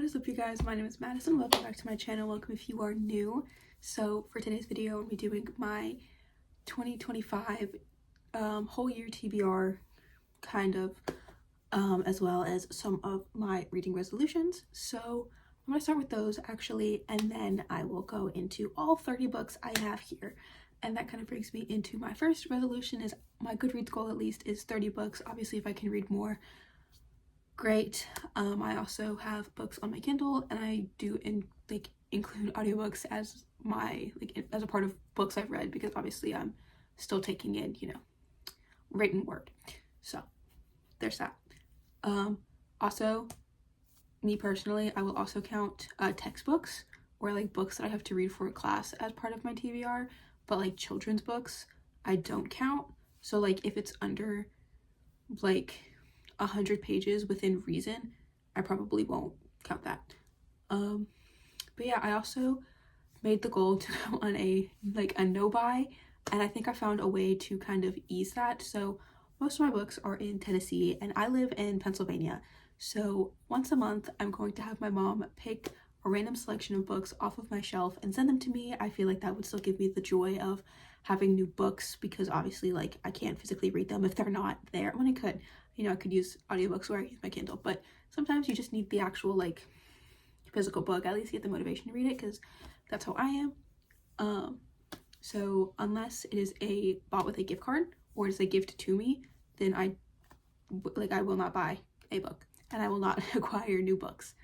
is up, you guys? My name is Madison. Welcome back to my channel. Welcome if you are new. So for today's video, I'll be doing my 2025 whole year TBR, kind of, as well as some of my reading resolutions. So I'm going to start with those actually, and then I will go into all 30 books I have here. And that kind of brings me into my first resolution. Is my Goodreads goal at least is 30 books. Obviously, if I can read more, great. I also have books on my Kindle, and I do include audiobooks as my as a part of books I've read, because obviously I'm still taking in, written word. So there's that. Also, me personally, I will also count textbooks or books that I have to read for a class as part of my TBR, but children's books I don't count. So if it's under 100 pages within reason, I probably won't count that. But yeah, I also made the goal to go on a no buy, and I think I found a way to kind of ease that. So most of my books are in Tennessee and I live in Pennsylvania. So once a month, I'm going to have my mom pick a random selection of books off of my shelf and send them to me. I feel like that would still give me the joy of having new books, because obviously I can't physically read them if they're not there. When I could, I could use audiobooks or I use my Kindle, but sometimes you just need the actual physical book. At least get the motivation to read it, because that's how I am. So unless it is bought with a gift card or it's a gift to me, then I will not buy a book, and I will not acquire new books.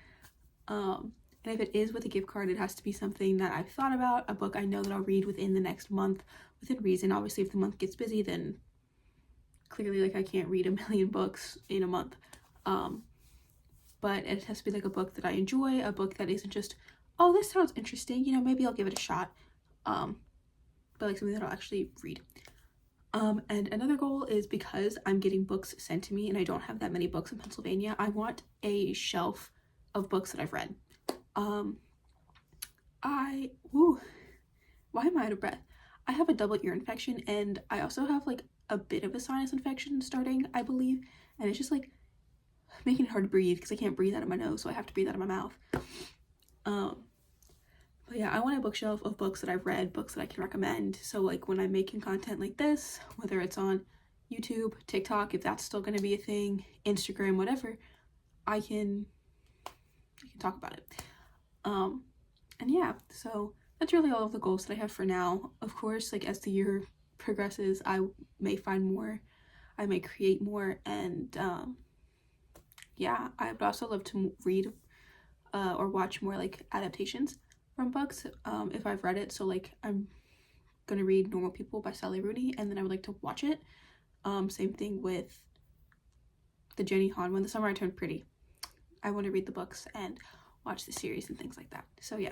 And if it is with a gift card, it has to be something that I've thought about, a book I know that I'll read within the next month, within reason. Obviously, if the month gets busy, then clearly I can't read a million books in a month. But it has to be a book that I enjoy, a book that isn't just, oh, this sounds interesting, maybe I'll give it a shot, but something that I'll actually read. And another goal is, because I'm getting books sent to me and I don't have that many books in Pennsylvania, I want a shelf of books that I've read. Why am I out of breath? I have a double ear infection, and I also have a bit of a sinus infection starting, I believe, and it's just making it hard to breathe because I can't breathe out of my nose, so I have to breathe out of my mouth. But yeah, I want a bookshelf of books that I've read, books that I can recommend. So when I'm making content like this, whether it's on YouTube, TikTok, if that's still going to be a thing, Instagram, whatever, I can talk about it. And yeah, so that's really all of the goals that I have for now. Of course, as the year progresses, I may find more, I may create more, and yeah, I would also love to read or watch more adaptations from books if I've read it. So I'm gonna read Normal People by Sally Rooney, and then I would like to watch it. Same thing with the Jenny Han one, The Summer I Turned Pretty. I want to read the books and watch the series and things like that. So yeah,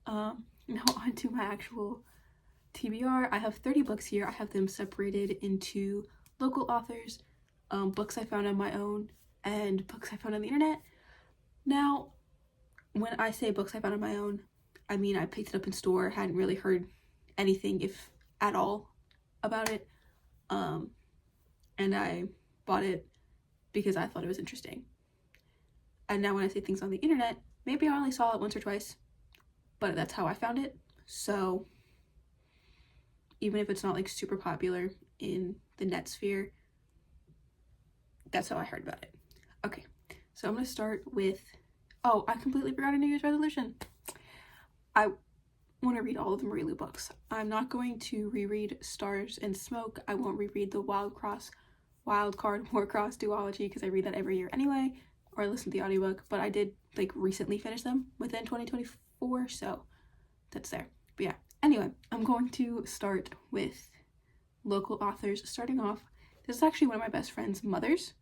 now on to my actual TBR. I have 30 books here. I have them separated into local authors, books I found on my own, and books I found on the internet. Now, when I say books I found on my own, I mean I picked it up in store, hadn't really heard anything, if at all, about it, and I bought it because I thought it was interesting. And now when I say things on the internet, maybe I only saw it once or twice, but that's how I found it. So even if it's not super popular in the net sphere, that's how I heard about it. Okay, so I'm gonna start with, oh, I completely forgot a New Year's resolution. I want to read all of the Marie Lu books. I'm not going to reread Stars and Smoke. I won't reread the Wild Card Warcross duology, because I read that every year anyway, or I listen to the audiobook, but I did recently finish them within 2024, so that's there. But yeah, anyway, I'm going to start with local authors. Starting off, this is actually one of my best friend's mothers.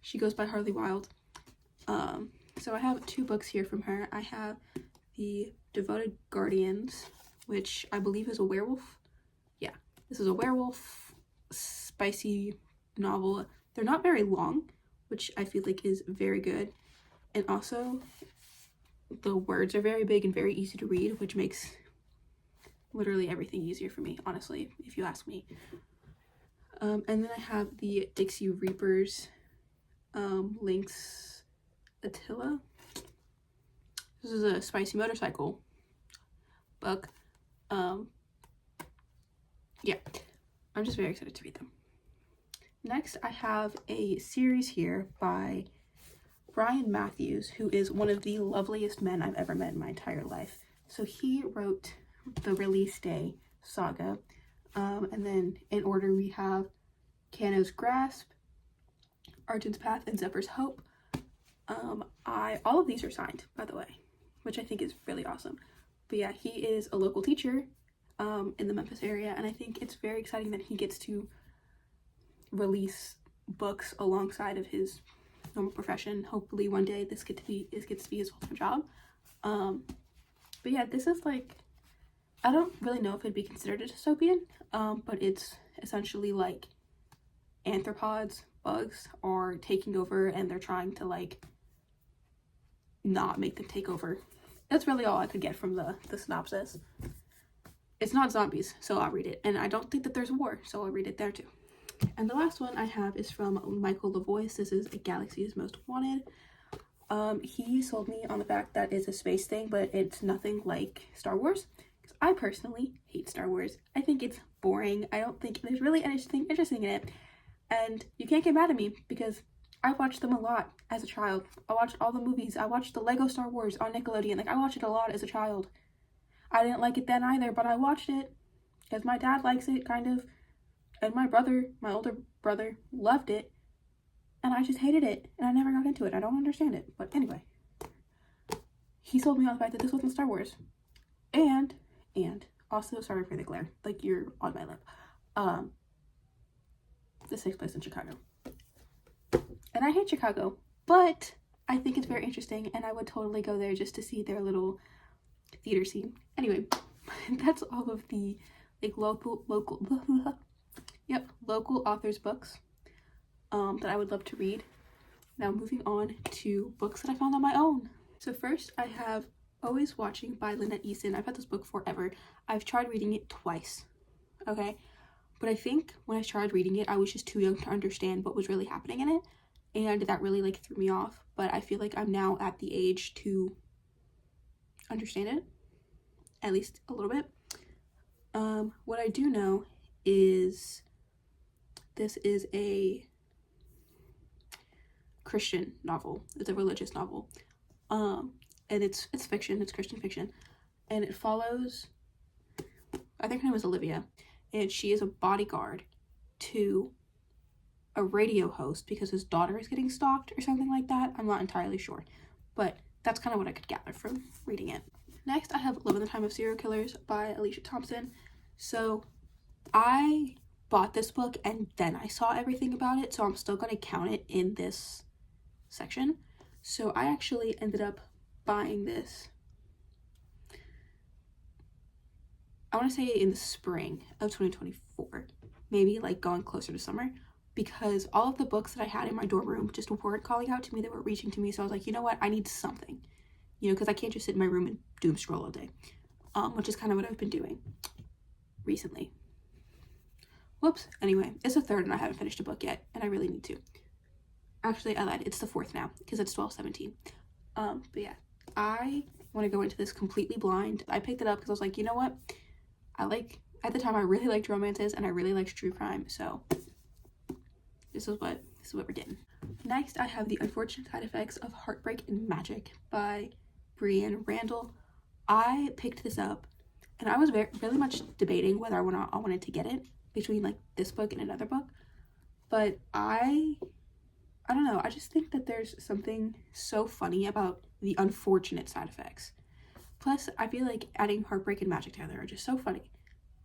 She goes by Harley Wild. So I have 2 books here from her. I have The Devoted Guardians, which I believe is a werewolf. Yeah, this is a werewolf spicy novel. They're not very long, which I feel is very good. And also, the words are very big and very easy to read, which makes literally everything easier for me, honestly, if you ask me. And then I have the Dixie Reapers, Lynx Attila. This is a spicy motorcycle book. Yeah, I'm just very excited to read them. Next, I have a series here by Brian Matthews, who is one of the loveliest men I've ever met in my entire life. So he wrote the Release Day saga, and then in order we have Kano's Grasp, Arjun's Path, and Zephyr's Hope. All of these are signed, by the way, which I think is really awesome. But yeah, he is a local teacher in the Memphis area, and I think it's very exciting that he gets to release books alongside of his normal profession. Hopefully one day this gets to be his full-time job. But yeah, this is like, I don't really know if it'd be considered a dystopian, but it's essentially like arthropods, bugs, are taking over, and they're trying to like not make them take over. That's really all I could get from the synopsis. It's not zombies, so I'll read it. And I don't think that there's a war, so I'll read it there too. And the last one I have is from Michael LaVoice. This is A Galaxy's Most Wanted. He sold me on the fact that it's a space thing, but it's nothing like Star Wars. Because I personally hate Star Wars. I think it's boring. I don't think there's really anything interesting in it. And you can't get mad at me because I watched them a lot as a child. I watched all the movies. I watched the Lego Star Wars on Nickelodeon. Like, I watched it a lot as a child. I didn't like it then either, but I watched it because my dad likes it, kind of. And my older brother, loved it. And I just hated it. And I never got into it. I don't understand it. But anyway. He sold me on the fact that this wasn't Star Wars. And also, sorry for the glare. Like, you're on my lip. This takes place in Chicago. And I hate Chicago. But I think it's very interesting. And I would totally go there just to see their little theater scene. Anyway, that's all of the like local authors books that I would love to read. Now moving on to books that I found on my own. So first I have Always Watching by Lynette Easton. I've had this book forever. I've tried reading it twice, okay? But I think when I started reading it, I was just too young to understand what was really happening in it, and that really like threw me off. But I feel like I'm now at the age to understand it, at least a little bit. What I do know is this is a Christian novel. It's a religious novel. And it's fiction. It's Christian fiction. And it follows, I think her name is Olivia, and she is a bodyguard to a radio host because his daughter is getting stalked or something like that. I'm not entirely sure, but that's kind of what I could gather from reading it. Next, I have Love in the Time of Serial Killers by Alicia Thompson. So I bought this book and then I saw everything about it, so I'm still going to count it in this section. So I actually ended up buying this, I want to say in the spring of 2024, maybe like going closer to summer, because all of the books that I had in my dorm room just weren't calling out to me, they were reaching to me. So I was like, you know what, I need something, because I can't just sit in my room and doom scroll all day, which is kind of what I've been doing recently. Whoops. Anyway, it's the third and I haven't finished a book yet, and I really need to. Actually, I lied. It's the fourth now because it's 12/17. But yeah, I want to go into this completely blind. I picked it up because I was like, you know what? At the time, I really liked romances and I really liked true crime. So this is what we're getting. Next, I have The Unfortunate Side Effects of Heartbreak and Magic by Brianne Randall. I picked this up and I was really much debating whether I wanted to get it between like this book and another book. But I don't know. I just think that there's something so funny about the unfortunate side effects. Plus, I feel like adding heartbreak and magic together are just so funny.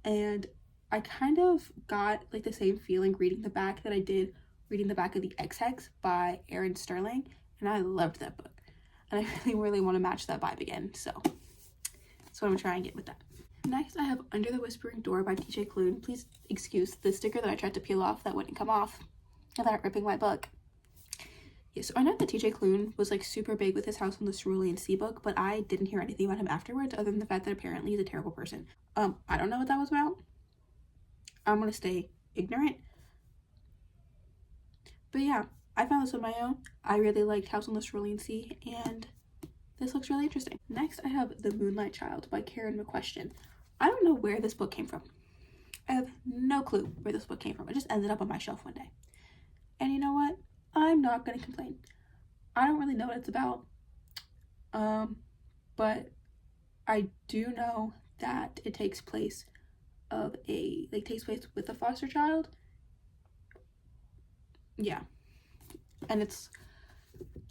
And I kind of got like the same feeling reading the back that I did reading the back of The Ex-Hex by Erin Sterling. And I loved that book. And I really, really want to match that vibe again. So that's what I'm going to try and get with that. Next, I have Under the Whispering Door by TJ Klune. Please excuse the sticker that I tried to peel off that wouldn't come off without ripping my book. Yeah, so I know that TJ Klune was like super big with his House on the Cerulean Sea book, but I didn't hear anything about him afterwards other than the fact that apparently he's a terrible person. I don't know what that was about. I'm gonna stay ignorant. But yeah, I found this on my own. I really liked House on the Cerulean Sea, and this looks really interesting. Next, I have The Moonlight Child by Karen McQuestion. I don't know where this book came from. I have no clue where this book came from. It just ended up on my shelf one day. And you know what? I'm not going to complain. I don't really know what it's about. But I do know that it takes place with a foster child. Yeah. And it's,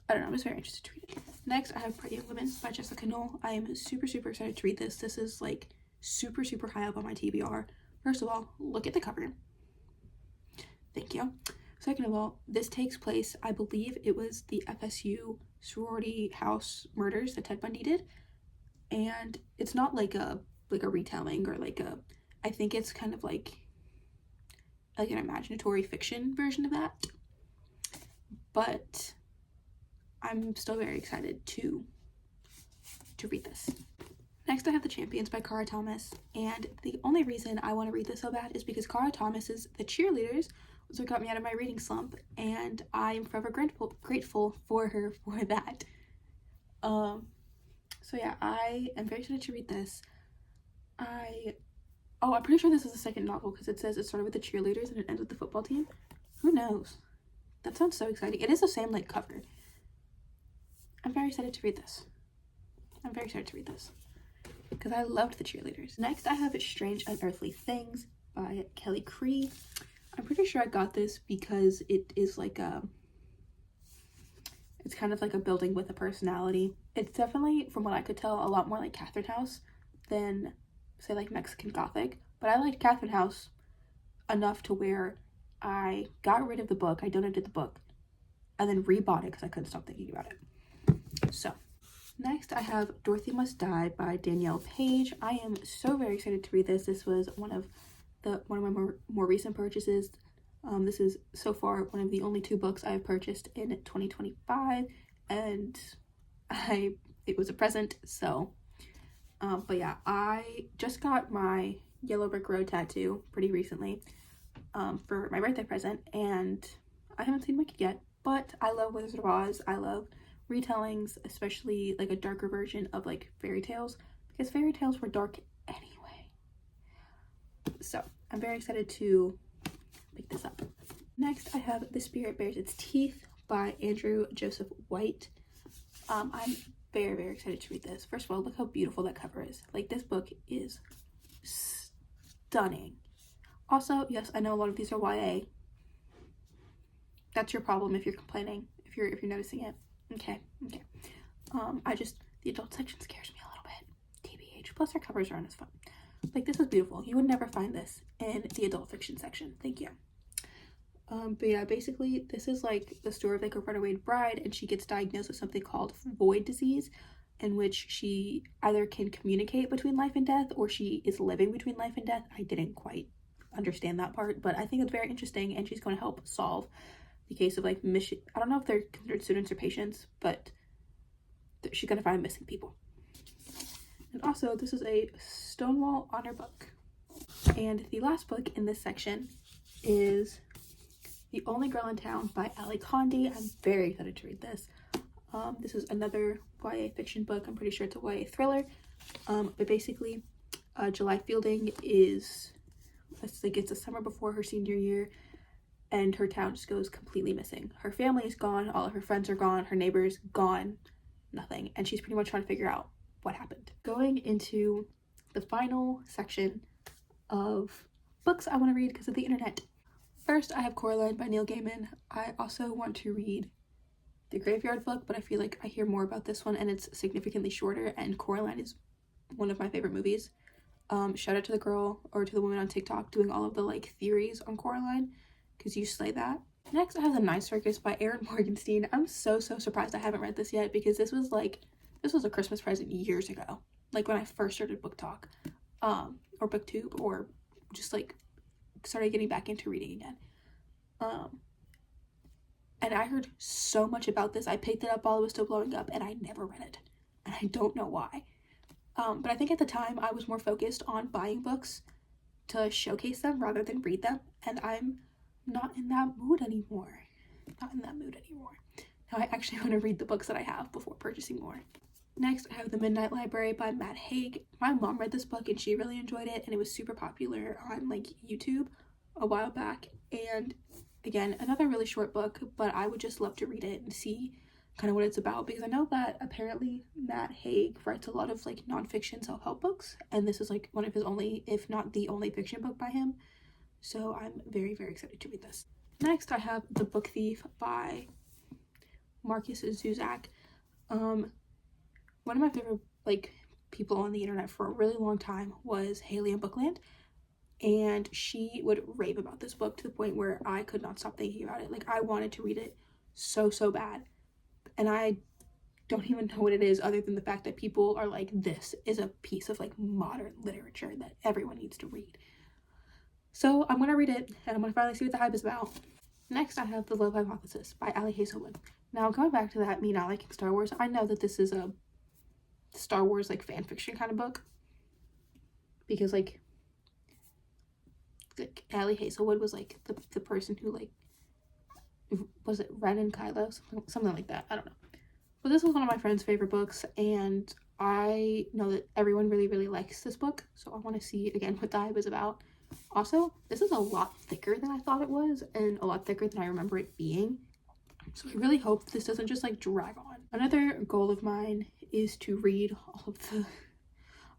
I don't know, I'm just very interested to read it. Next, I have Pretty Women by Jessica Knoll. I am super, super excited to read this. This is like super, super high up on my TBR. First of all, look at the cover. Thank you. Second of all, this takes place, I believe it was the FSU sorority house murders that Ted Bundy did. And it's not like a retelling or I think it's kind of like an imaginatory fiction version of that. But I'm still very excited to read this. Next, I have The Champions by Cara Thomas, and the only reason I want to read this so bad is because Cara Thomas is The Cheerleaders, which got me out of my reading slump, and I am forever grateful for her for that. So yeah, I am very excited to read this. I'm pretty sure this is the second novel because it says it started with the cheerleaders and it ends with the football team. Who knows? That sounds so exciting. It is the same cover. I'm very excited to read this. Because I loved the cheerleaders. Next, I have Strange Unearthly Things by Kelly Cree. I'm pretty sure I got this because it is it's kind of like a building with a personality. It's definitely, from what I could tell, a lot more like Catherine House than, say, Mexican Gothic. But I liked Catherine House enough to where I got rid of the book, I donated the book, and then rebought it because I couldn't stop thinking about it. So, next I have Dorothy Must Die by Danielle Page. I am so very excited to read this. This was one of my more recent purchases. This is so far one of the only 2 books I have purchased in 2025, and it was a present. So, but yeah, I just got my Yellow Brick Road tattoo pretty recently for my birthday present, and I haven't seen Wicked yet, but I love Wizard of Oz. I love retellings, especially a darker version of fairy tales, because fairy tales were dark anyway. So I'm very excited to pick this up. Next, I have The Spirit Bears Its Teeth by Andrew Joseph White. I'm very, very excited to read this. First of all, look how beautiful that cover is. This book is stunning. Also, yes, I know a lot of these are YA. That's your problem if you're complaining, if you're noticing it. Okay. The adult section scares me a little bit. TBH. Plus, our covers aren't as fun. This is beautiful. You would never find this in the adult fiction section. Thank you. But yeah, basically, this is the story of a runaway bride, and she gets diagnosed with something called void disease, in which she either can communicate between life and death, or she is living between life and death. I didn't quite understand that part, but I think it's very interesting, and she's going to help solve the case of mission. I don't know if they're considered students or patients, but she's going to find missing people. And also, this is a Stonewall honor book. And the last book in this section is The Only Girl in Town by Ali Condi. I'm very excited to read this. This is another YA fiction book. I'm pretty sure it's a YA thriller. But basically, July Fielding it's the summer before her senior year, and her town just goes completely missing. Her family is gone, all of her friends are gone, her neighbors gone, nothing. And she's pretty much trying to figure out what happened. Going into the final section of books I want to read because of the internet. First, I have Coraline by Neil Gaiman. I also want to read The Graveyard Book, but I feel like I hear more about this one and it's significantly shorter, and Coraline is one of my favorite movies. Shout out to the woman on TikTok doing all of the theories on Coraline, because you slay that. Next, I have The Night Circus by Erin Morgenstein. I'm so surprised I haven't read this yet, because this was a Christmas present years ago, when I first started Book Talk, or BookTube, or just started getting back into reading again. And I heard so much about this. I picked it up while it was still blowing up, and I never read it, and I don't know why. But I think at the time I was more focused on buying books to showcase them rather than read them, and I'm not in that mood anymore. Now I actually want to read the books that I have before purchasing more. Next, I have The Midnight Library by Matt Haig. My mom read this book and she really enjoyed it, and it was super popular on like YouTube a while back. And again, another really short book, but I would just love to read it and see kind of what it's about, because I know that apparently Matt Haig writes a lot of like nonfiction self-help books, and this is like one of his only, if not the only, fiction book by him. So I'm very, very excited to read this. Next, I have The Book Thief by Marcus Zuzak. One of my favorite like people on the internet for a really long time was Haley in Bookland, and she would rave about this book to the point where I could not stop thinking about it. Like, I wanted to read it so bad, and I don't even know what it is other than the fact that people are like, this is a piece of like modern literature that everyone needs to read. So I'm gonna read it, and I'm gonna finally see what the hype is about. Next, I have The Love Hypothesis by Ali Hazelwood. Now, going back to that, me not liking Star Wars, I know that this is a Star Wars like fan fiction kind of book, because like Ali Hazelwood was like the person who like, was it Ren and Kylo, something like that, I don't know. But this was one of my friend's favorite books, and I know that everyone really likes this book, so I want to see again what the hype is about. Also, this is a lot thicker than I thought it was, and a lot thicker than I remember it being, so I really hope this doesn't just like drag on. Another goal of mine is to read all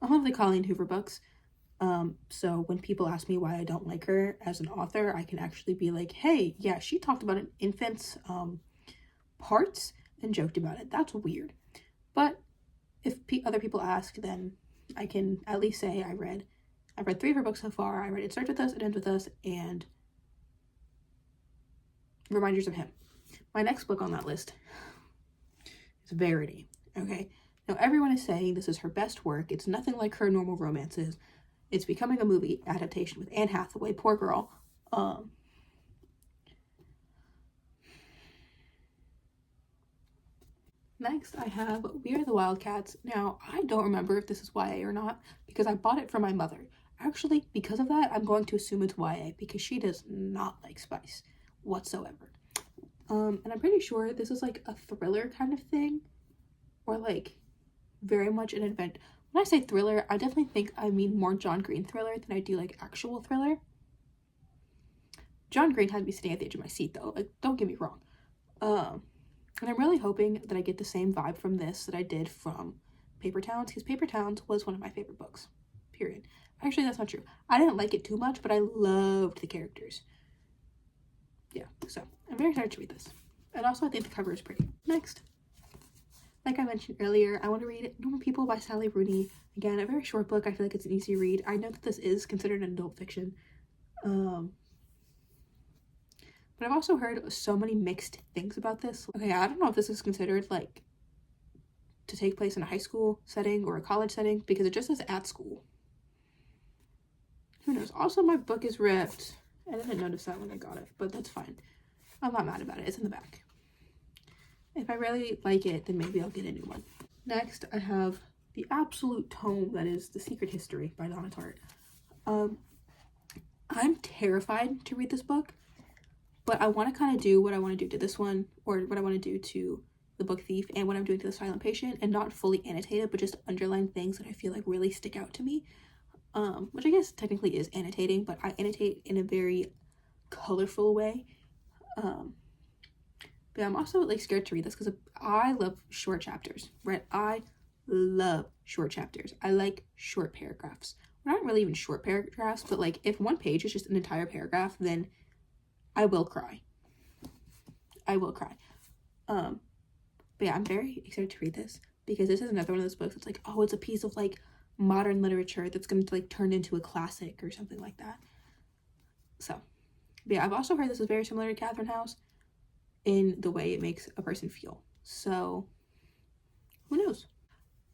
of the Colleen Hoover books. So when people ask me why I don't like her as an author, I can actually be like, hey, yeah, she talked about an infant's parts and joked about it. That's weird. But if other people ask, then I can at least say I've read 3 of her books so far. I read It Starts With Us, It Ends With Us, and Reminders of Him. My next book on that list is Verity. Okay, now everyone is saying this is her best work. It's nothing like her normal romances. It's becoming a movie adaptation with Anne Hathaway. Poor girl. Next, I have We Are the Wildcats. Now, I don't remember if this is YA or not, because I bought it for my mother. Actually, because of that, I'm going to assume it's YA, because she does not like spice whatsoever. And I'm pretty sure this is like a thriller kind of thing, or like very much an event. When I say thriller, I definitely think I mean more John Green thriller than I do like actual thriller. John Green had me sitting at the edge of my seat though, like, don't get me wrong. And I'm really hoping that I get the same vibe from this that I did from Paper Towns, because Paper Towns was one of my favorite books, period. Actually, that's not true. I didn't like it too much, but I loved the characters. Yeah, so I'm very excited to read this. And also, I think the cover is pretty. Next, like I mentioned earlier, I want to read Normal People by Sally Rooney. Again, a very short book. I feel like it's an easy read. I know that this is considered an adult fiction. But I've also heard so many mixed things about this. Okay, I don't know if this is considered like to take place in a high school setting or a college setting, because it just says at school. Who knows? Also, my book is ripped. I didn't notice that when I got it, but that's fine. I'm not mad about it. It's in the back. If I really like it, then maybe I'll get a new one. Next, I have the absolute tome that is The Secret History by Donna Tartt. I'm terrified to read this book, but I want to kind of do what I want to do to this one, or what I want to do to The Book Thief, and what I'm doing to The Silent Patient, and not fully annotate it, but just underline things that I feel like really stick out to me. Which I guess technically is annotating, but I annotate in a very colorful way. But I'm also like scared to read this because I love short chapters, right? I love short chapters. I like short paragraphs. Well, not really even short paragraphs, but like if one page is just an entire paragraph, then I will cry. I will cry. But yeah, I'm very excited to read this, because this is another one of those books that's like, oh, it's a piece of like modern literature that's going to like turn into a classic or something like that. So, but yeah, I've also heard this is very similar to Catherine House in the way it makes a person feel. So, who knows?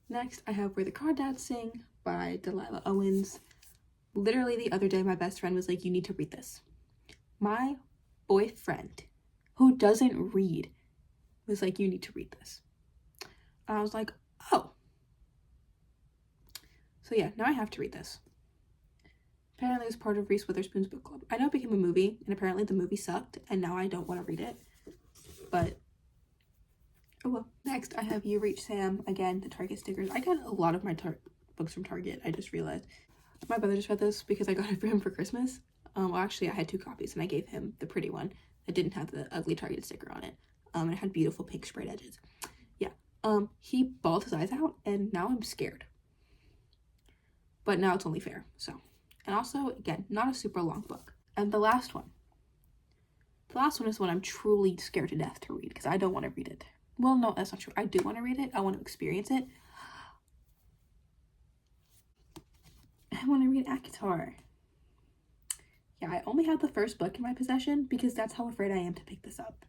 Next, I have Where the Crawdads Sing by Delilah Owens. Literally the other day, my best friend was like, you need to read this. My boyfriend, who doesn't read, was like, you need to read this. And I was like, oh. So yeah, now I have to read this. Apparently it was part of Reese Witherspoon's book club. I know it became a movie, and apparently the movie sucked, and now I don't want to read it. But well. Next, I have You Reach Sam. Again, the Target stickers. I got a lot of my books from Target, I just realized. My brother just read this because I got it for him for Christmas. Well, actually, I had 2 copies, and I gave him the pretty one that didn't have the ugly Target sticker on it. And it had beautiful pink sprayed edges. Yeah. He bawled his eyes out, and now I'm scared. But now it's only fair, so. And also, again, not a super long book. And the last one. The last one is one I'm truly scared to death to read because I don't want to read it. Well, no, that's not true. I do want to read it. I want to experience it. I want to read ACOTAR. Yeah, I only have the first book in my possession because that's how afraid I am to pick this up.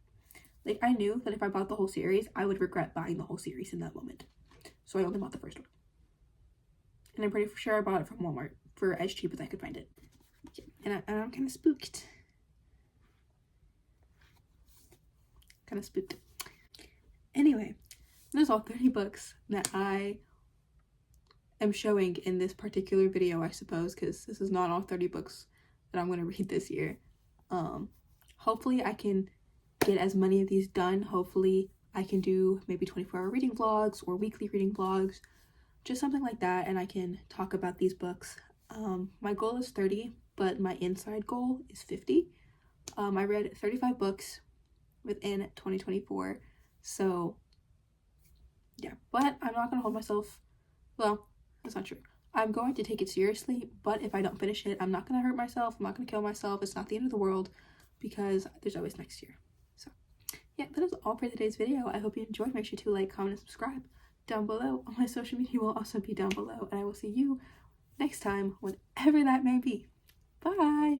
Like, I knew that if I bought the whole series, I would regret buying the whole series in that moment. So I only bought the first one. And I'm pretty sure I bought it from Walmart for as cheap as I could find it. Yeah, and I'm kind of spooked. Anyway, there's all 30 books that I am showing in this particular video, I suppose, because this is not all 30 books that I'm going to read this year. Hopefully I can get as many of these done. Hopefully I can do maybe 24-hour reading vlogs or weekly reading vlogs, just something like that, and I can talk about these books. My goal is 30, but my inside goal is 50. I read 35 books within 2024, so yeah, but I'm not gonna hold myself, well, that's not true. I'm going to take it seriously, but if I don't finish it, I'm not gonna hurt myself, I'm not gonna kill myself, it's not the end of the world, because there's always next year. So yeah, that is all for today's video. I hope you enjoyed. Make sure to like, comment, and subscribe down below. All my social media will also be down below, and I will see you next time, whenever that may be. Bye!